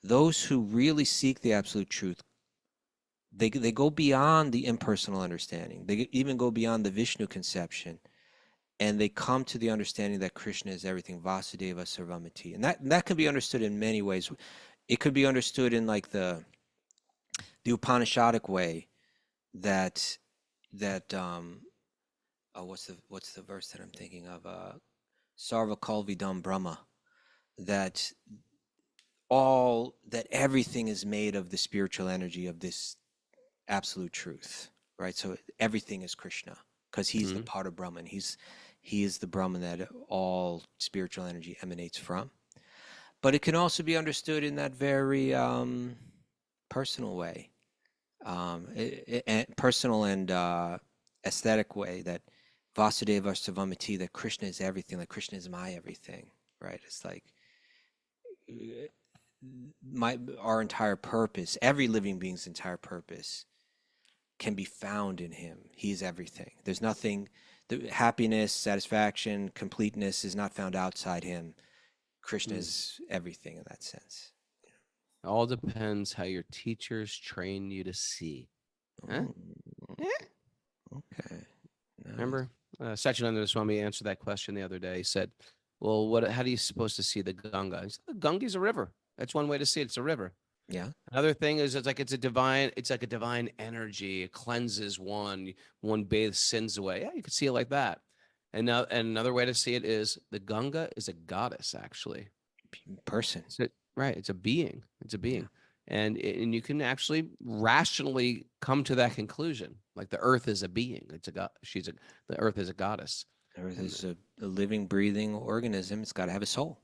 those who really seek the absolute truth, they go beyond the impersonal understanding. They even go beyond the Vishnu conception, and they come to the understanding that Krishna is everything, Vasudeva Sarvamati. And that can be understood in many ways. It could be understood in like the Upanishadic way that what's the verse that I'm thinking of? Sarva Kalvidam Brahma, that everything is made of the spiritual energy of this absolute truth, right? So everything is Krishna because he's the part of Brahman. He is the Brahman that all spiritual energy emanates from. But it can also be understood in that very personal way, personal and aesthetic way, that Vasudeva Sarvamati, that Krishna is everything, like Krishna is my everything, right? It's like our entire purpose, every living being's entire purpose, can be found in him. He's everything. There's nothing. The happiness, satisfaction, completeness is not found outside him. Krishna is everything in that sense. It all depends how your teachers train you to see. Huh? Okay. Nice. Remember, Satchidananda Swami answered that question the other day. He said, well, how do you supposed to see the Ganga? He said, the Ganga is a river. That's one way to see it. It's a river. Yeah. Another thing is it's like a divine energy. It cleanses one bathes sins away. Yeah, you could see it like that. And another way to see it is the Ganga is a goddess, actually. Person. Right. It's a being. It's a being. Yeah. And you can actually rationally come to that conclusion. Like the earth is a being. It's a god. The earth is a goddess. The earth is a living, breathing organism. It's got to have a soul.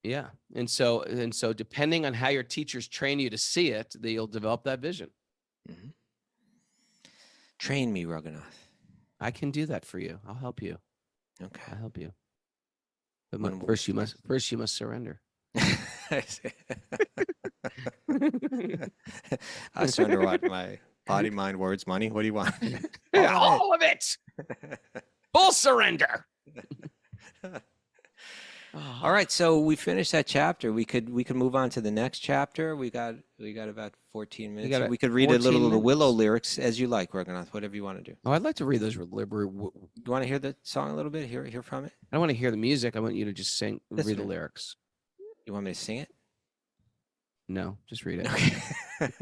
Yeah. And so depending on how your teachers train you to see it, you'll develop that vision. Mm-hmm. Train me, Raghunath. I can do that for you. I'll help you. Okay. I'll help you. But first you must surrender. I surrender what? My body, mind, words, money? What do you want? All of it. Full surrender. All right, so we finished that chapter. We could move on to the next chapter. We got about 14 minutes. We could read a little of the Willow lyrics as you like, Raghunath, whatever you want to do. Oh, I'd like to read those. You want to hear the song a little bit? Hear from it? I don't want to hear the music. I want you to just read the lyrics. You want me to sing it? No, just read it. Okay.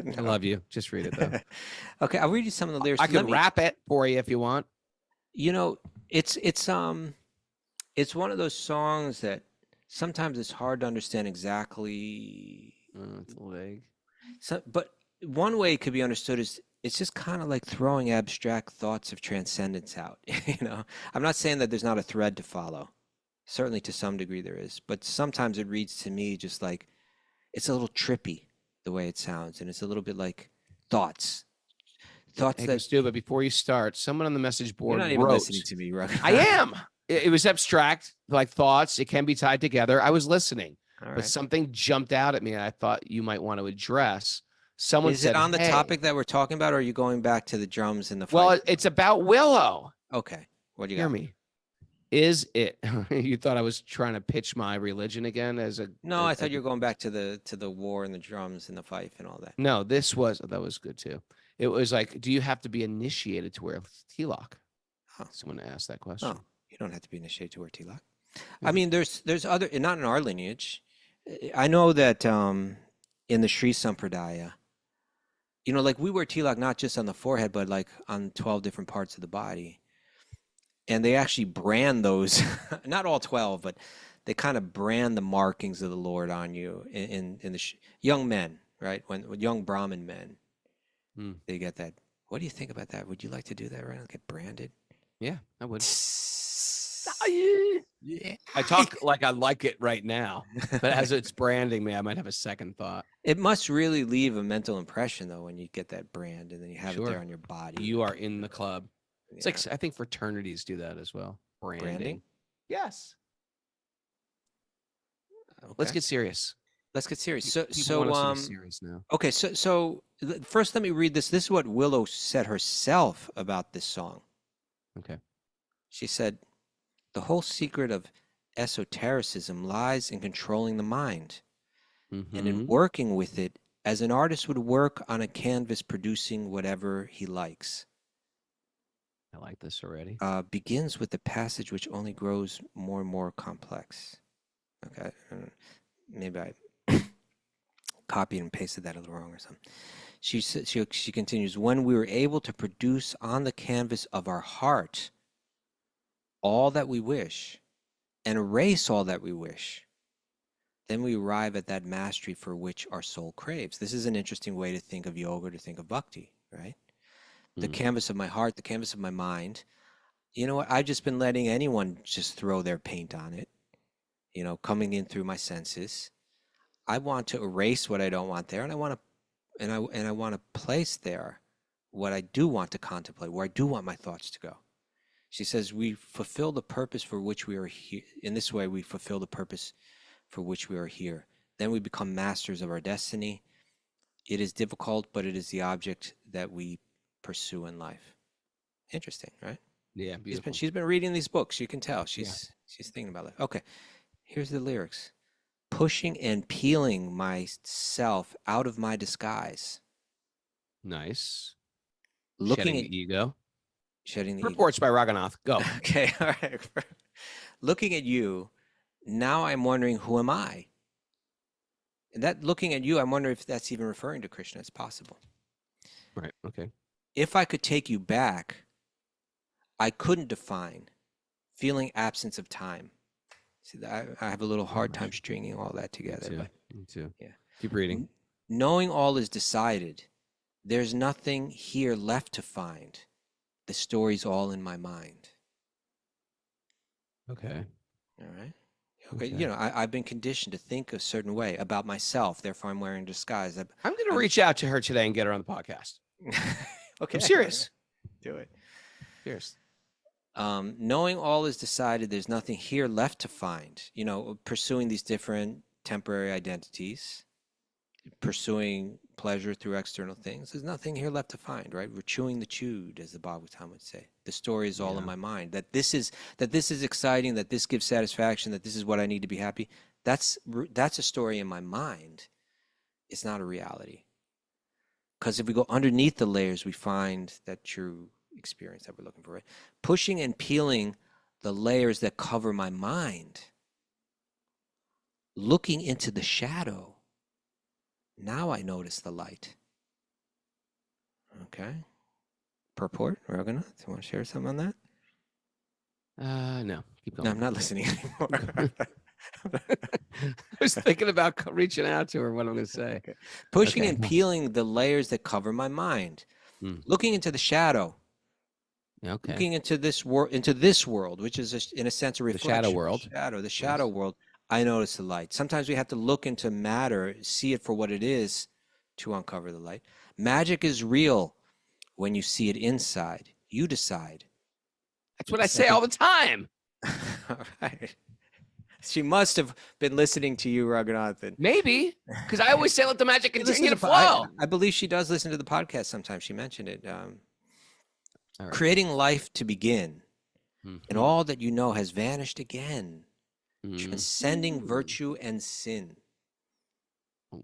No. I love you. Just read it though. Okay, I'll read you some of the lyrics. I can rap it for you if you want. You know, it's one of those songs that sometimes it's hard to understand exactly. It's a little vague. So, but one way it could be understood is it's just kind of like throwing abstract thoughts of transcendence out. You know, I'm not saying that there's not a thread to follow. Certainly to some degree there is, but sometimes it reads to me just like it's a little trippy the way it sounds, and it's a little bit like thoughts hey, Stu, but before you start, someone on the message board You're not even listening to me, right? I am. It was abstract, like thoughts. It can be tied together. I was listening, right. But something jumped out at me, and I thought you might want to address. Someone said, "Is it on the topic that we're talking about, or are you going back to the drums and the?" Well, it's about Willow. Okay, what do you hear got? me? Is it? You thought I was trying to pitch my religion again as a? No, I thought you were going back to the war and the drums and the fife and all that. No, that was good too. It was like, do you have to be initiated to wear tilak? Oh. Someone asked that question. Oh, you don't have to be initiated to wear tilak. I mean, there's other, not in our lineage. I know that in the Sri Sampradaya, you know, like we wear tilak not just on the forehead, but like on 12 different parts of the body. And they actually brand those, not all 12, but they kind of brand the markings of the Lord on you in the young men, right? When young Brahmin men, they get that. What do you think about that? Would you like to do that, right? Get branded? Yeah, I would. Yeah. I talk like I like it right now, but as it's branding me, I might have a second thought. It must really leave a mental impression, though, when you get that brand and then you have it there on your body. You are in the club. It's like, I think fraternities do that as well. Branding? Yes. Okay. Let's get serious. Let's get serious. Serious now. Okay, so first let me read this. This is what Willow said herself about this song. Okay. She said, "The whole secret of esotericism lies in controlling the mind and in working with it as an artist would work on a canvas producing whatever he likes. I like this already. Begins with the passage which only grows more and more complex." Okay, maybe I copied and pasted that a little wrong or something. She continues, "When we were able to produce on the canvas of our heart all that we wish and erase all that we wish, then we arrive at that mastery for which our soul craves." This is an interesting way to think of yoga, to think of bhakti, right? The canvas of my heart, the canvas of my mind. You know what? I've just been letting anyone just throw their paint on it, you know, coming in through my senses. I want to erase what I don't want there, and I want to place there what I do want to contemplate, where I do want my thoughts to go. She says, we fulfill the purpose for which we are here. In this way, we fulfill the purpose for which we are here. Then we become masters of our destiny. It is difficult, but it is the object that we pursue in life. Interesting, right? Yeah, beautiful. She's been reading these books. You can tell she's thinking about life. Okay, here's the lyrics. Pushing and peeling myself out of my disguise. Nice. Looking Shedding at the ego. shedding the ego. Reports by Raghunath. Go. Okay, all right. Looking at you, now I'm wondering, who am I? And that looking at you, I'm wondering if that's even referring to Krishna. It's possible. Right. Okay. If I could take you back, I couldn't define feeling absence of time. See, I have a little hard time stringing all that together. Me too. But Me too. yeah. Keep reading. Knowing all is decided, there's nothing here left to find. The story's all in my mind. Okay. All right. Okay. You know, I've been conditioned to think a certain way about myself. Therefore, I'm wearing disguise. I'm going to reach out to her today and get her on the podcast. Okay. I'm serious. Do it. Serious. Knowing all is decided, there's nothing here left to find. You know, pursuing these different temporary identities, pursuing pleasure through external things, there's nothing here left to find, right? We're chewing the chewed, as the Bhagavad-gita would say. The story is all in my mind. That this is exciting, that this gives satisfaction, that this is what I need to be happy. That's a story in my mind. It's not a reality. Because if we go underneath the layers, we find that true experience that we're looking for, right? Pushing and peeling the layers that cover my mind, looking into the shadow, now I notice the light. Okay. Purport, Raghunath, you want to share something on that? No. Keep going. No, I'm not listening anymore. I was thinking about reaching out to her. What I'm going to say. Okay. Pushing Okay. and peeling the layers that cover my mind, looking into the shadow. Okay. Looking into this world, which is in a sense a reflection. The shadow world. The shadow world. I notice the light. Sometimes we have to look into matter, see it for what it is, to uncover the light. Magic is real when you see it inside. You decide. That's what I say all the time. All right. She must have been listening to you, Raghunath. Maybe, because I always say let the magic continue to flow. I believe she does listen to the podcast sometimes. She mentioned it. Right. Creating life to begin, and all that you know has vanished again. Transcending virtue and sin.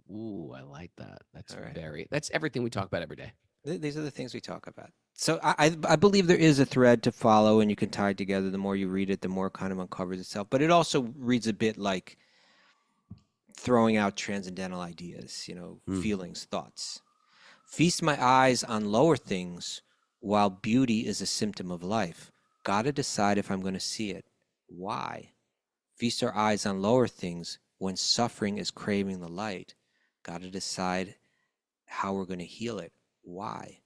Ooh, I like that. That's right. That's everything we talk about every day. These are the things we talk about. So I believe there is a thread to follow, and you can tie it together. The more you read it, the more it kind of uncovers itself. But it also reads a bit like throwing out transcendental ideas, you know, feelings, thoughts. Feast my eyes on lower things while beauty is a symptom of life. Gotta decide if I'm going to see it. Why? Feast our eyes on lower things when suffering is craving the light. Gotta decide how we're going to heal it. Why?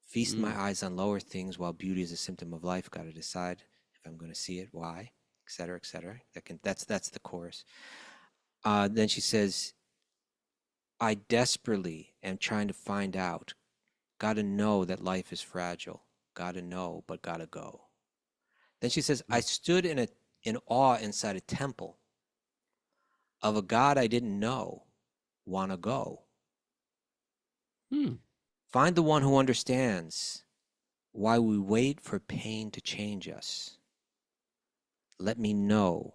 Feast my eyes on lower things while beauty is a symptom of life. Gotta decide if I'm going to see it. Why? Et cetera, et cetera. That's the chorus. Then she says, I desperately am trying to find out. Gotta know that life is fragile. Gotta know, but gotta go. Then she says, I stood in awe inside a temple of a God I didn't know. Wanna go. Find the one who understands why we wait for pain to change us. Let me know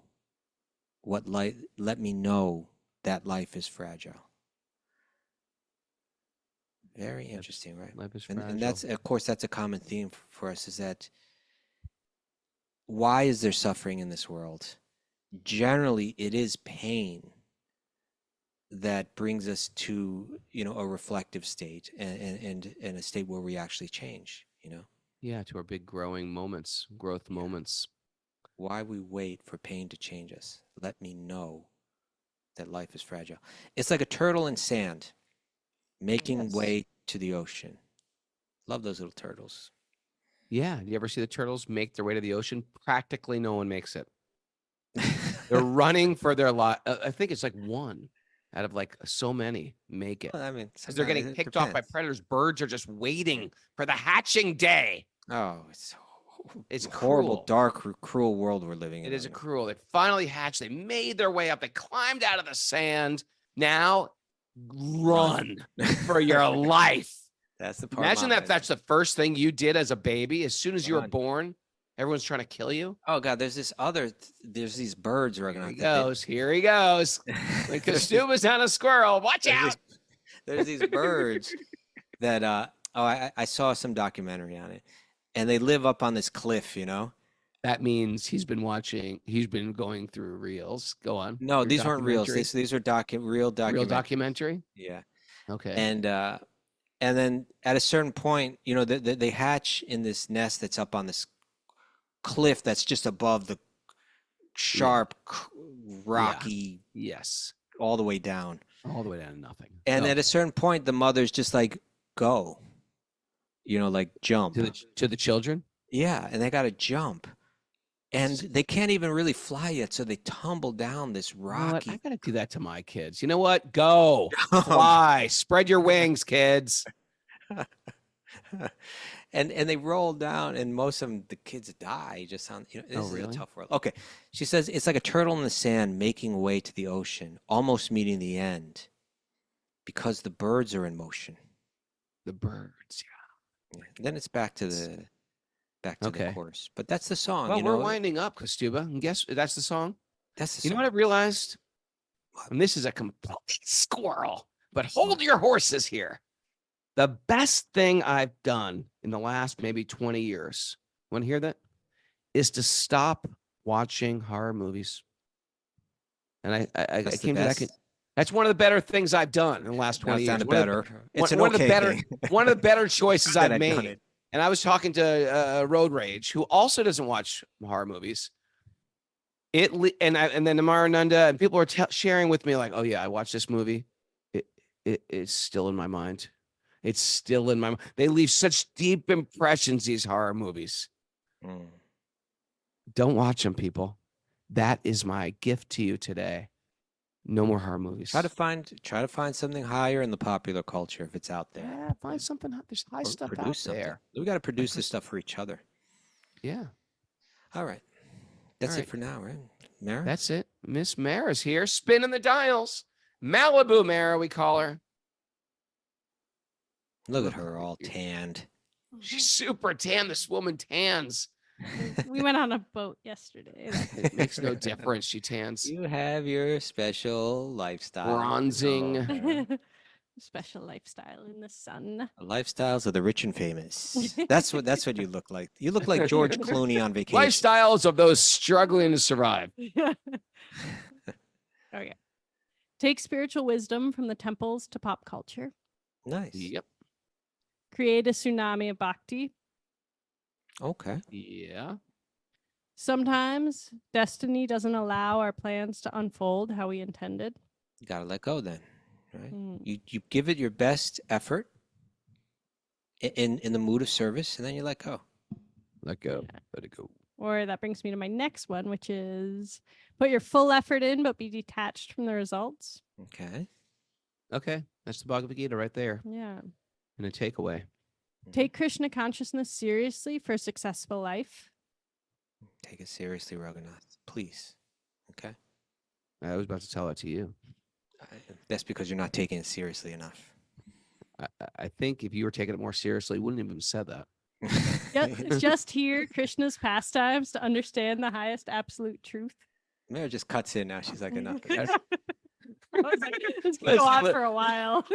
let me know that life is fragile. Very interesting, right? Life is fragile. And that's, of course, that's a common theme for us, is that why is there suffering in this world? Generally, it is pain that brings us to, you know, a reflective state and a state where we actually change, you know? Yeah, to our big growth moments. Why we wait for pain to change us. Let me know that life is fragile. It's like a turtle in sand making way to the ocean. Love those little turtles. Yeah. You ever see the turtles make their way to the ocean? Practically no one makes it. They're running for their life. I think it's like one out of like so many make it. Well, I mean, because they're getting picked off by predators. Birds are just waiting for the hatching day. Oh, it's cruel. horrible, dark, cruel world we're living in. It is a cruel. They finally hatched. They made their way up. They climbed out of the sand. Now run for your life. That's the part. Imagine that that's the first thing you did as a baby. As soon as you were Run. born, everyone's trying to kill you. Oh God, there's these birds Here running. he goes. Here he goes. Like Kastuba's on a squirrel. Watch out. There's these birds that I saw some documentary on it, and they live up on this cliff, you know. That means he's been going through reels. Go on. No, Your these weren't reels. documentary. These are real Real documentaries. documentary. Yeah. Okay. And then at a certain point, you know, they hatch in this nest that's up on this cliff that's just above the sharp, rocky, yes, all the way down. All the way down to nothing. And at a certain point, the mother's just like, go, you know, like jump. To the children? Yeah, and they got to jump. And they can't even really fly yet, so they tumble down this rocky. I got to do that to my kids. You know what? Go. Fly. Spread your wings, kids. And they roll down, and most of them, the kids die just on, you know, this is a tough world. Okay. She says, it's like a turtle in the sand making way to the ocean, almost meeting the end because the birds are in motion. The birds, yeah. And then it's back to the chorus. But that's the song. Well, you know? we're winding up, Kastuba. And guess that's the song? That's the You song. know what I realized? And this is a complete squirrel, but hold your horses here. The best thing I've done in the last maybe 20 years, want to hear that? Is to stop watching horror movies. And I came to that. That's one of the better things I've done in the last 20 years. One of the better choices I've made. And I was talking to Road Rage, who also doesn't watch horror movies. And then Amarananda, and people are sharing with me like, oh yeah, I watched this movie. It's still in my mind. It's still in my mind. They leave such deep impressions, these horror movies. Don't watch them, people. That is my gift to you today. No more horror movies. Try to find something higher in the popular culture if it's out there. Yeah, find something. There's high stuff out there. We got to produce this stuff for each other. Yeah. All right. That's it for now, right? Mara? That's it. Miss Mara's here, spinning the dials. Malibu Mara, we call her. Look at her all tanned. She's super tan. This woman tans. We went on a boat yesterday. It makes no difference. She tans. You have your special lifestyle. Bronzing. Special lifestyle in the sun. The lifestyles of the rich and famous. That's what you look like. You look like George Clooney on vacation. Lifestyles of those struggling to survive. Okay. Take spiritual wisdom from the temples to pop culture. Nice. Yep. Create a tsunami of bhakti. Okay. Yeah. Sometimes destiny doesn't allow our plans to unfold how we intended. You gotta let go then, right? You give it your best effort in the mood of service, and then you let go. Let go. Yeah. Let it go. Or that brings me to my next one, which is put your full effort in, but be detached from the results. Okay. That's the Bhagavad-gita right there. Yeah. And a takeaway. Take Krishna consciousness seriously for a successful life. Take it seriously, Raghunath. Please. Okay. I was about to tell that to you. That's because you're not taking it seriously enough. I think if you were taking it more seriously, you wouldn't have even said that. Just hear Krishna's pastimes to understand the highest absolute truth. Mary just cuts in now. She's like, enough. It's going to go on for a while.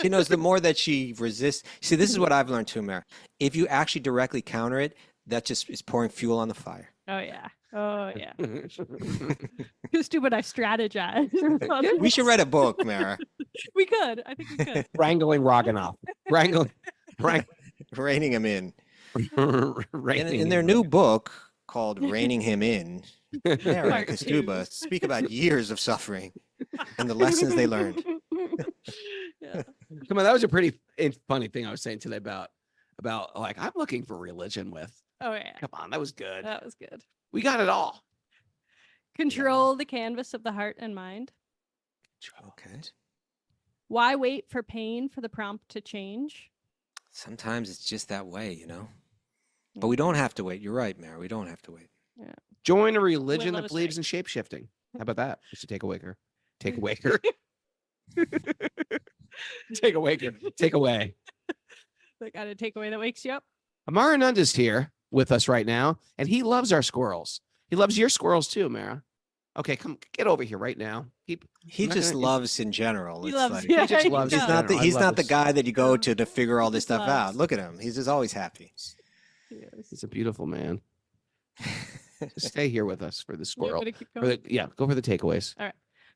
She knows the more that she resists. See, this is what I've learned too, Mary. If you actually directly counter it, that just is pouring fuel on the fire. Oh, yeah. Too stupid. I strategize. We should write a book, Mara. We could. I think we could. Wrangling Raghunath. Reining him in. In their new book called Reining Him In, Mara and Kastuba speak about years of suffering and the lessons they learned. Yeah. Come on, that was a pretty funny thing I was saying today about like I'm looking for religion with. Oh yeah. Come on, that was good. That was good. We got it all. Control the canvas of the heart and mind. Okay. Why wait for pain for the prompt to change? Sometimes it's just that way, you know. But we don't have to wait. You're right, Mary. We don't have to wait. Yeah. Join a religion that believes in shape-shifting. How about that? Just a take a waker. Take a waker. Take away. Take away. That kind of takeaway that wakes you up. Amarananda's here with us right now, and he loves our squirrels. He loves your squirrels too, Mara. Okay, come get over here right now. He just loves in general. He It's loves. like, Yeah, he just he loves he's does. not the, I he's love not the this. guy that you go to figure all this He stuff loves. out. Look at him. He's just always happy. Yes. He's a beautiful man. Just stay here with us for the You squirrel. want me to keep going? Go for the takeaways.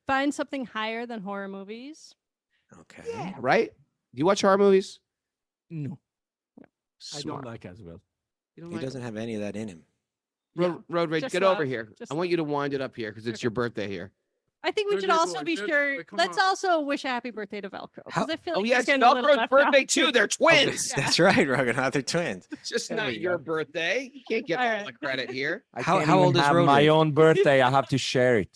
Find something higher than horror movies. Okay. Yeah, right? Do you watch horror movies? No, I Smart. don't like as well. You don't He like doesn't have any of that in him. Road rage, Just get over love. here. Just I want you to wind it up here because it's your birthday here. I think we Good should little also boy, be good sure. boy, come Let's on. also wish a happy birthday to Velcro How- because I feel Oh, like yeah, he's it's getting a little Velcro's left birthday out. too. They're twins. That's right, Raghunath. They're twins. It's just There not we your go. birthday. You can't get All all right. the credit here. I How- can't how even old is have Road my Rage? own birthday. I have to share it.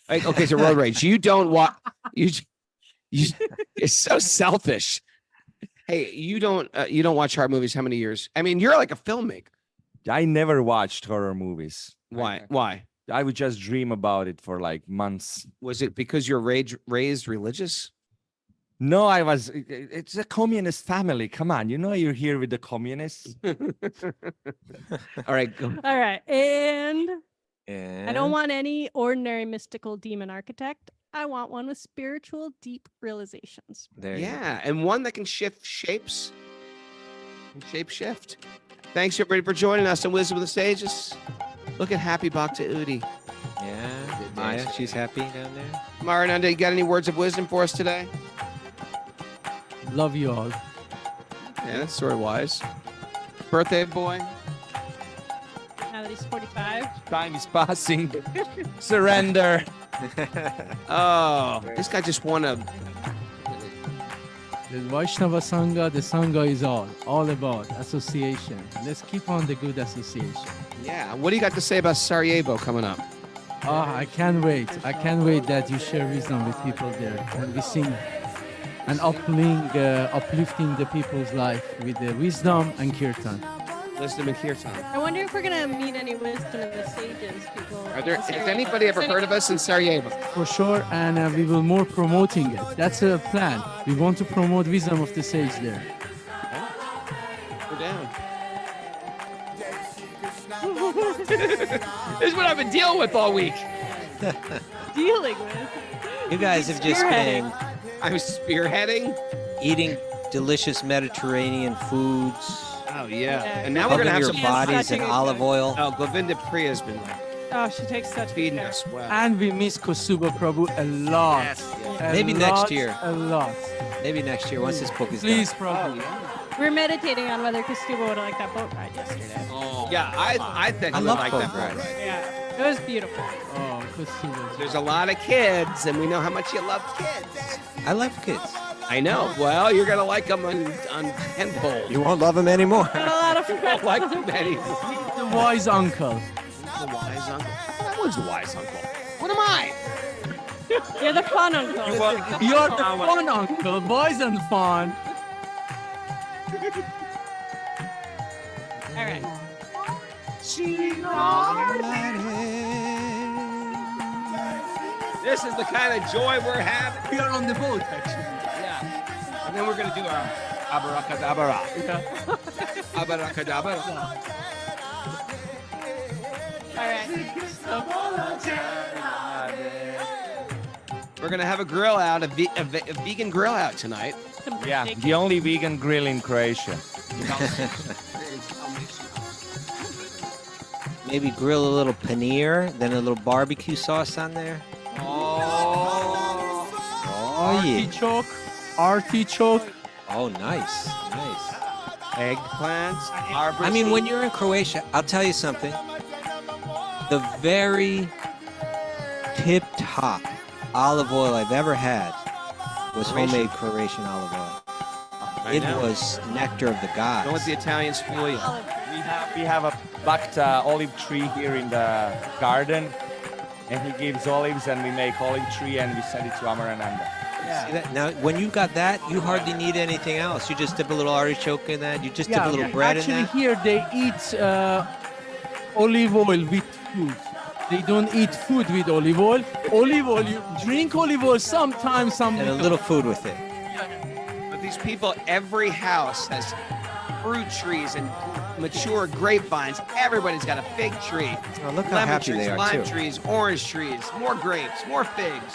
Okay, so road rage. You don't watch. You're so selfish. Hey, you don't watch horror movies. How many years? I mean, you're like a filmmaker. I never watched horror movies. Why? Why? I would just dream about it for like months. Was it because you're raised religious? No, it's a communist family. Come on, you know you're here with the communists. All right, go. All right, and And I don't want any ordinary mystical demon architect. I want one with spiritual deep realizations. There you go. Yeah, and one that can shift shapes. Shape shift. Thanks everybody for joining us on Wisdom of the Sages. Look at Happy Bhakta Udi. Yeah. Maya, she's happy down there. Marananda, you got any words of wisdom for us today? Love you all. Yeah, that's sort of wise. Birthday boy. Now that he's 45. Time is passing. Surrender. Oh, this guy just won a. The Vaishnava Sangha, the Sangha is all about association. Let's keep on the good association. Yeah, what do you got to say about Sarajevo coming up? I can't wait. I can't wait that you share wisdom with people there. And we sing and uplifting the people's life with the wisdom and kirtan. Wisdom and Kirtan. I wonder if we're gonna meet any wisdom in the sages people. Has anybody ever heard of us in Sarajevo? For sure, and we will more promoting it. That's a plan. We want to promote wisdom of the sage there. We're down. This is what I've been dealing with all week. Dealing with. You guys have just been I'm spearheading. eating delicious Mediterranean foods, Oh yeah, Yeah. and now we're rubbing gonna have your some. bodies such a in good olive time. oil. Oh, Govinda Priya's been like Oh, she takes such feeding good care. us well. And we miss Kosuba Prabhu a lot. Yes, yes. A Maybe next lot, year. A lot. Maybe next year once this book is Please, done. Prabhu. We're meditating on whether Kastuba would have liked that boat ride yesterday. Oh, yeah, I think I we love like boat that boat rides. ride. Yeah, it was beautiful. Oh, Kosuba. There's a lot of kids, and we know how much you love kids. I love kids. I know. Well, you're gonna like them on tenfold. You won't love them anymore. Got a lot of don't like them anymore. The wise uncle. The wise uncle. That was the wise uncle. What am I? You're the fun uncle. You're the fun uncle. Boys and fun. All right. This is the kind of joy we're having. We are on the boat, actually. Yeah. And then we're gonna do our abracadabra. Abracadabra. All right. We're gonna have a grill out, a vegan grill out tonight. Some Yeah, bacon. the only vegan grill in Croatia. Maybe grill a little paneer, then a little barbecue sauce on there. Oh. Oh yeah. Artichoke. Oh nice, nice. Eggplants. I mean, when you're in Croatia, I'll tell you something. The very tip top olive oil I've ever had was homemade Croatian olive oil. It was nectar of the gods. Don't let the Italians fool you. We have a Bhakta olive tree here in the garden, and he gives olives, and we make olive tree, and we send it to Amarananda. See that? Now, when you got that, you hardly need anything else. You just dip a little artichoke in that. You just dip a little bread Actually, in that. here they eat olive oil with food. They don't eat food with olive oil. Olive oil, you drink olive oil sometimes, some And a little food with it. But these people, every house has fruit trees and mature grapevines. Everybody's got a fig tree. Oh, look how Lemon happy trees, they are lime too. trees, orange trees, more grapes, more figs.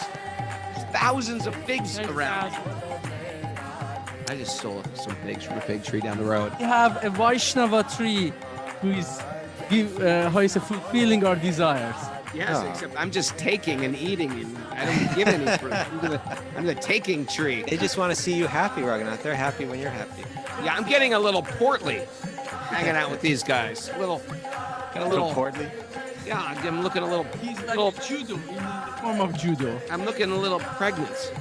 There's thousands of figs There's around. thousands. I just stole some figs from a fig tree down the road. We have a Vaishnava tree who is fulfilling our desires. Yes, Oh. except I'm just taking and eating, and I don't give any fruit. I'm the taking tree. They just want to see you happy, Raghunath. They're happy when you're happy. Yeah, I'm getting a little portly, hanging out with these guys. A little portly. Yeah, I'm looking a little. He's like little judo, in the form of judo. I'm looking a little pregnant.